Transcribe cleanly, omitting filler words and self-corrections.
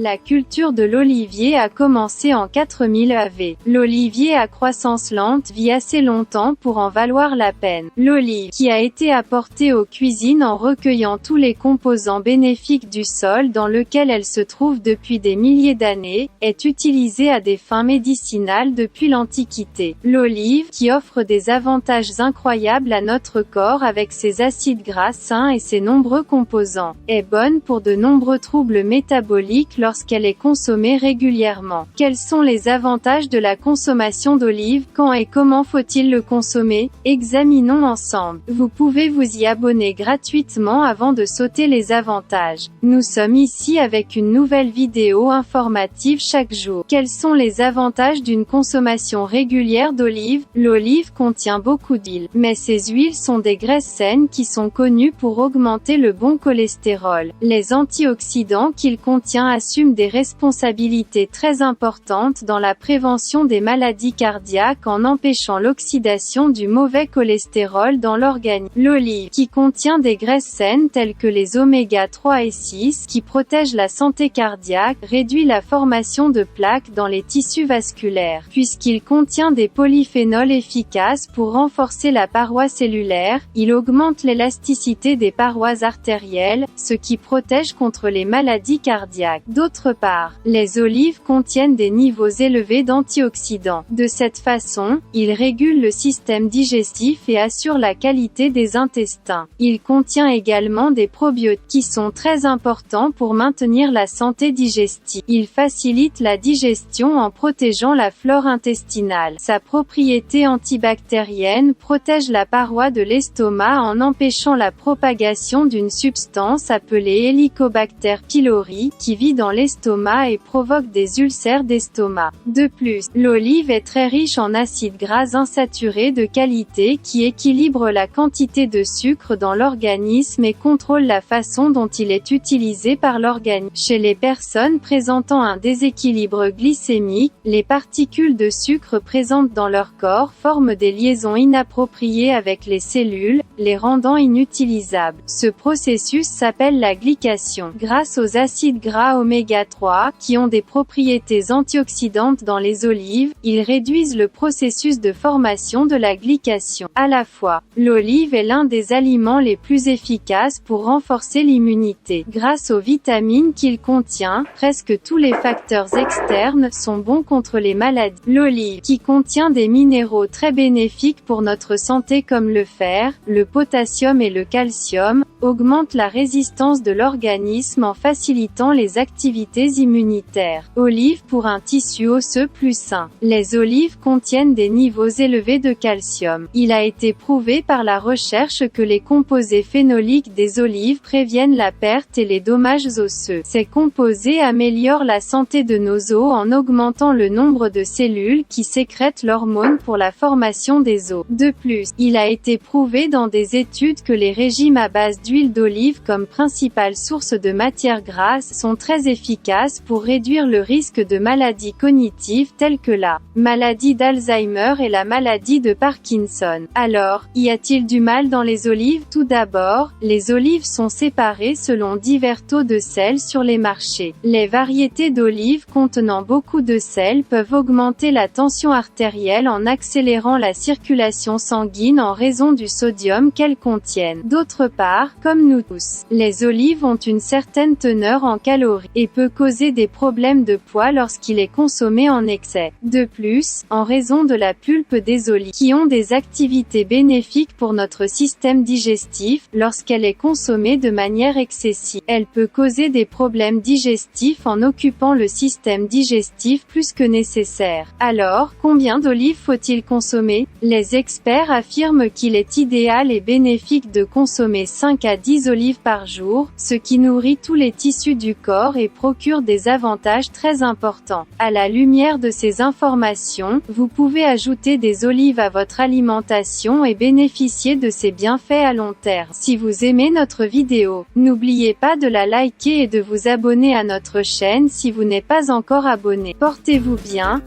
La culture de l'olivier a commencé en 4000 AV. L'olivier à croissance lente vit assez longtemps pour en valoir la peine. L'olive, qui a été apportée aux cuisines en recueillant tous les composants bénéfiques du sol dans lequel elle se trouve depuis des milliers d'années, est utilisée à des fins médicinales depuis l'Antiquité. L'olive, qui offre des avantages incroyables à notre corps avec ses acides gras sains et ses nombreux composants, est bonne pour de nombreux troubles métaboliques lorsqu'elle est consommée régulièrement. Quels sont les avantages de la consommation d'olive? Quand et comment faut-il le consommer? Examinons ensemble. Vous pouvez vous y abonner gratuitement avant de sauter les avantages. Nous sommes ici avec une nouvelle vidéo informative chaque jour. Quels sont les avantages d'une consommation régulière d'olive? L'olive contient beaucoup d'huile, mais ces huiles sont des graisses saines qui sont connues pour augmenter le bon cholestérol. Les antioxydants qu'il contient assument des responsabilités très importantes dans la prévention des maladies cardiaques en empêchant l'oxydation du mauvais cholestérol dans l'organisme. L'olive, qui contient des graisses saines telles que les oméga 3 et 6, qui protègent la santé cardiaque, réduit la formation de plaques dans les tissus vasculaires, puisqu'il contient des polyphénols efficaces pour renforcer la paroi cellulaire, il augmente l'élasticité des parois artérielles, ce qui protège contre les maladies cardiaques. D'autre part, les olives contiennent des niveaux élevés d'antioxydants. De cette façon, ils régulent le système digestif et assurent la qualité des intestins. Il contient également des probiotiques qui sont très importants pour maintenir la santé digestive. Il facilite la digestion en protégeant la flore intestinale. Sa propriété antibactérienne protège la paroi de l'estomac en empêchant la propagation d'une substance appelée Helicobacter pylori, qui vit dans l'estomac et provoque des ulcères d'estomac. De plus, l'olive est très riche en acides gras insaturés de qualité qui équilibrent la quantité de sucre dans l'organisme et contrôlent la façon dont il est utilisé par l'organisme. Chez les personnes présentant un déséquilibre glycémique, les particules de sucre présentes dans leur corps forment des liaisons inappropriées avec les cellules, les rendant inutilisables. Ce processus s'appelle la glycation. Grâce aux acides gras oméga 3, qui ont des propriétés antioxydantes dans les olives, ils réduisent le processus de formation de la glycation. À la fois, l'olive est l'un des aliments les plus efficaces pour renforcer l'immunité. Grâce aux vitamines qu'il contient, presque tous les facteurs externes sont bons contre les maladies. L'olive, qui contient des minéraux très bénéfiques pour notre santé comme le fer, le potassium et le calcium, augmente la résistance de l'organisme en facilitant les activités immunitaires. Olive pour un tissu osseux plus sain. Les olives contiennent des niveaux élevés de calcium. Il a été prouvé par la recherche que les composés phénoliques des olives préviennent la perte et les dommages osseux. Ces composés améliorent la santé de nos os en augmentant le nombre de cellules qui sécrètent l'hormone pour la formation des os. De plus, il a été prouvé dans des études que les régimes à base d'huile d'olive comme principale source de matière grasse sont très efficaces pour réduire le risque de maladies cognitives telles que la maladie d'Alzheimer et la maladie de Parkinson. Alors, y a-t-il du mal dans les olives? Tout d'abord, les olives sont séparées selon divers taux de sel sur les marchés. Les variétés d'olives contenant beaucoup de sel peuvent augmenter la tension artérielle en accélérant la circulation sanguine en raison du sodium qu'elles contiennent. D'autre part, comme nous tous, les olives ont une certaine teneur en calories, et peut causer des problèmes de poids lorsqu'il est consommé en excès. De plus, en raison de la pulpe des olives, qui ont des activités bénéfiques pour notre système digestif, lorsqu'elle est consommée de manière excessive, elle peut causer des problèmes digestifs en occupant le système digestif plus que nécessaire. Alors, combien d'olives faut-il consommer? Les experts affirment qu'il est idéal et bénéfique de consommer 5 à 10 olives par jour, ce qui nourrit tous les tissus du corps et procure des avantages très importants. À la lumière de ces informations, vous pouvez ajouter des olives à votre alimentation et bénéficier de ces bienfaits à long terme. Si vous aimez notre vidéo, n'oubliez pas de la liker et de vous abonner à notre chaîne si vous n'êtes pas encore abonné. Portez-vous bien.